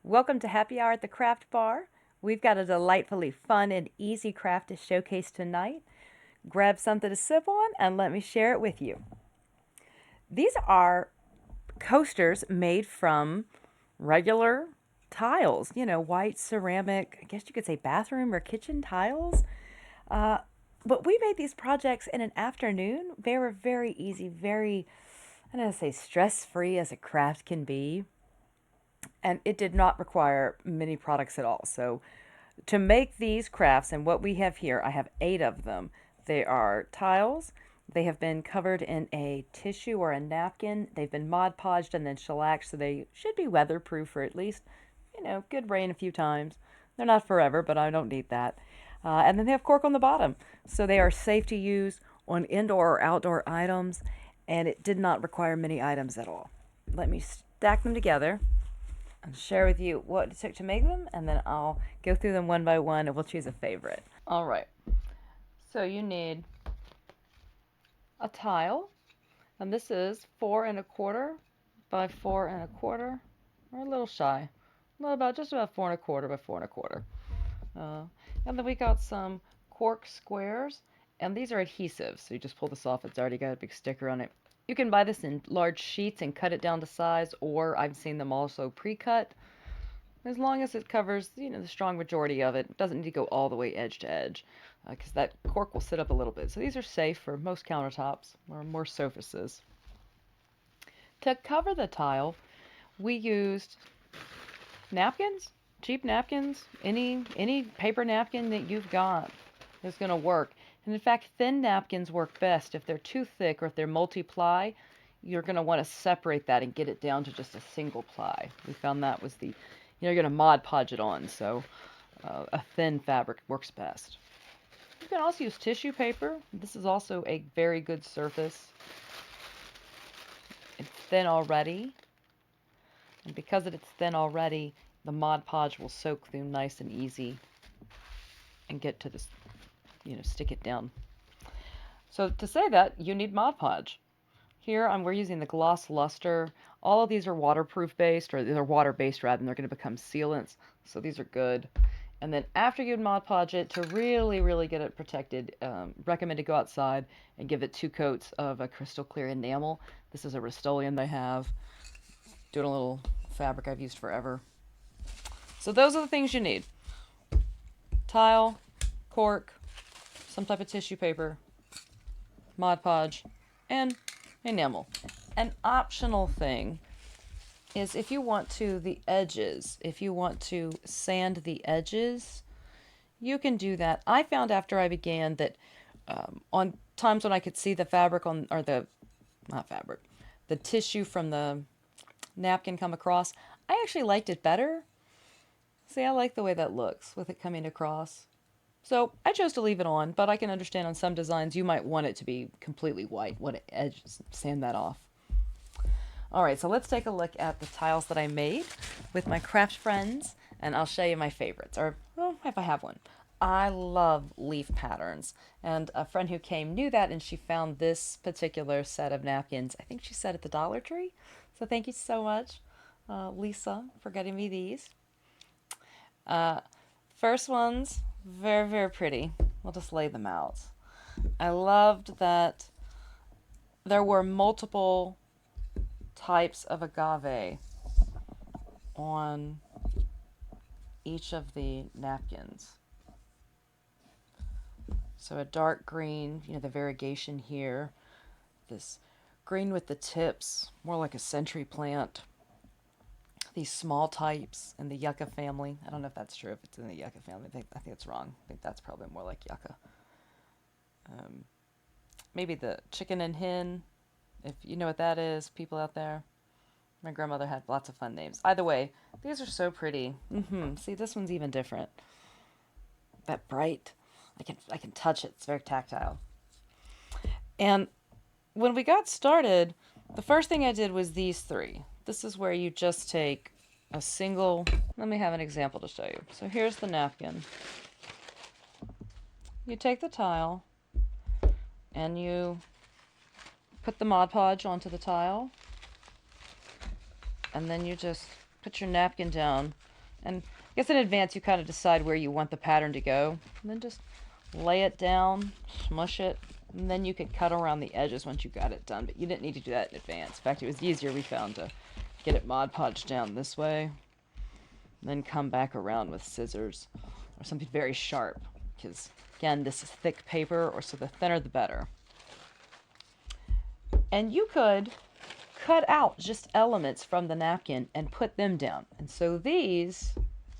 Welcome to Happy Hour at the Craft Bar. We've got a delightfully fun and easy craft to showcase tonight. Grab something to sip on and let me share it with you. These are coasters made from regular tiles, white ceramic, I guess you could say bathroom or kitchen tiles. Uh, but we made these projects in an afternoon. They were very easy, very, I don't know, say stress free as a craft can be. And it did not require many products at all. So to make these crafts, and what we have here, I have 8 of them. They are tiles. They have been covered in a tissue or a napkin. They've been Mod Podged and then shellacked, so they should be weatherproof for at least, good rain a few times. They're not forever, but I don't need that. And then they have cork on the bottom, so they are safe to use on indoor or outdoor items, and it did not require many items at all. Let me stack them together and share with you what it took to make them, and then I'll go through them one by one and we'll choose a favorite. All right. So you need a tile, and this is 4¼ by 4¼ or a little shy. Just about 4¼ by 4¼ and then we got some cork squares, and these are adhesives, so you just pull this off. It's already got a big sticker on it. You can buy this in large sheets and cut it down to size, or I've seen them also pre-cut. As long as it covers, the strong majority of it. It doesn't need to go all the way edge to edge, because that cork will sit up a little bit. So these are safe for most countertops or more surfaces. To cover the tile, we used napkins, cheap napkins. Any paper napkin that you've got is going to work. And in fact, thin napkins work best. If they're too thick or if they're multi-ply, you're going to want to separate that and get it down to just a single ply. We found that was you're going to Mod Podge it on, so a thin fabric works best. You can also use tissue paper. This is also a very good surface. It's thin already, and because it's thin already, the Mod Podge will soak through nice and easy and get to this, stick it down. So to say that, you need Mod Podge. Here we're using the Gloss Luster. All of these are waterproof based, or they're water based rather, and they're going to become sealants. So these are good. And then after you Mod Podge it, to really, really get it protected, recommend to go outside and give it 2 coats of a crystal clear enamel. This is a Rust-Oleum they have. Doing a little fabric I've used forever. So those are the things you need. Tile, cork, some type of tissue paper, Mod Podge, and enamel. An optional thing is if you want to sand the edges, you can do that. I found after I began that on times when I could see the fabric the tissue from the napkin come across, I actually liked it better. See, I like the way that looks with it coming across. So I chose to leave it on, but I can understand on some designs you might want it to be completely white, want to sand that off. All right, so let's take a look at the tiles that I made with my craft friends, and I'll show you my favorites, or well, if I have one. I love leaf patterns, and a friend who came knew that, and she found this particular set of napkins, I think she said at the Dollar Tree. So thank you so much, Lisa, for getting me these. First one's very, very pretty. We'll just lay them out. I loved that there were multiple types of agave on each of the napkins. So a dark green, the variegation here. This green with the tips, more like a century plant. These small types in the yucca family. I don't know if that's true, if it's in the yucca family. I think it's wrong. I think that's probably more like yucca. Maybe the chicken and hen, if you know what that is, people out there. My grandmother had lots of fun names. Either way, these are so pretty. See, this one's even different. That bright. I can touch it. It's very tactile. And when we got started, the first thing I did was these 3. This is where you just take a single... Let me have an example to show you. So here's the napkin. You take the tile, and you put the Mod Podge onto the tile, and then you just put your napkin down And I guess in advance you kind of decide where you want the pattern to go. And then just lay it down, smush it, and then you could cut around the edges once you got it done. But you didn't need to do that in advance. In fact, it was easier, we found, to get it Mod Podge down this way. Then come back around with scissors or something very sharp. Because, again, this is thick paper, or so the thinner the better. And you could cut out just elements from the napkin and put them down. And so these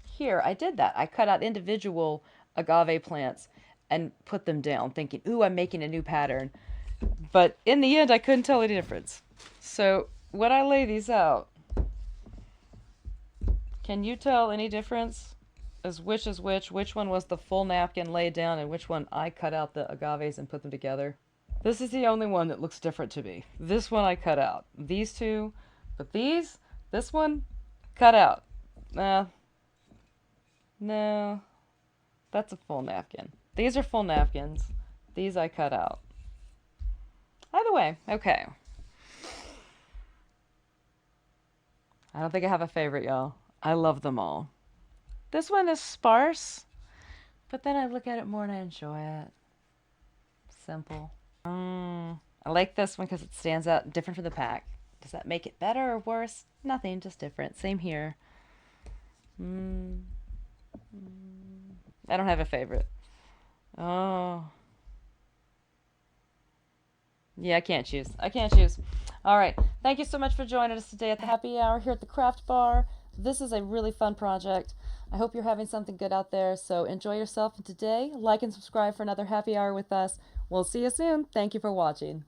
here, I did that. I cut out individual agave plants and put them down, thinking, ooh, I'm making a new pattern. But in the end, I couldn't tell any difference. So when I lay these out, can you tell any difference as which is which one was the full napkin laid down and which one I cut out the agaves and put them together? This is the only one that looks different to me. This one I cut out. These two, but this one, cut out. No, that's a full napkin. These are full napkins. These I cut out. Either way, okay. I don't think I have a favorite, y'all. I love them all. This one is sparse, but then I look at it more and I enjoy it. Simple. I like this one because it stands out different from the pack. Does that make it better or worse? Nothing, just different. Same here. I don't have a favorite. Oh. Yeah, I can't choose. I can't choose. All right. Thank you so much for joining us today at the Happy Hour here at the Craft Bar. This is a really fun project. I hope you're having something good out there. So enjoy yourself today. Like and subscribe for another Happy Hour with us. We'll see you soon. Thank you for watching.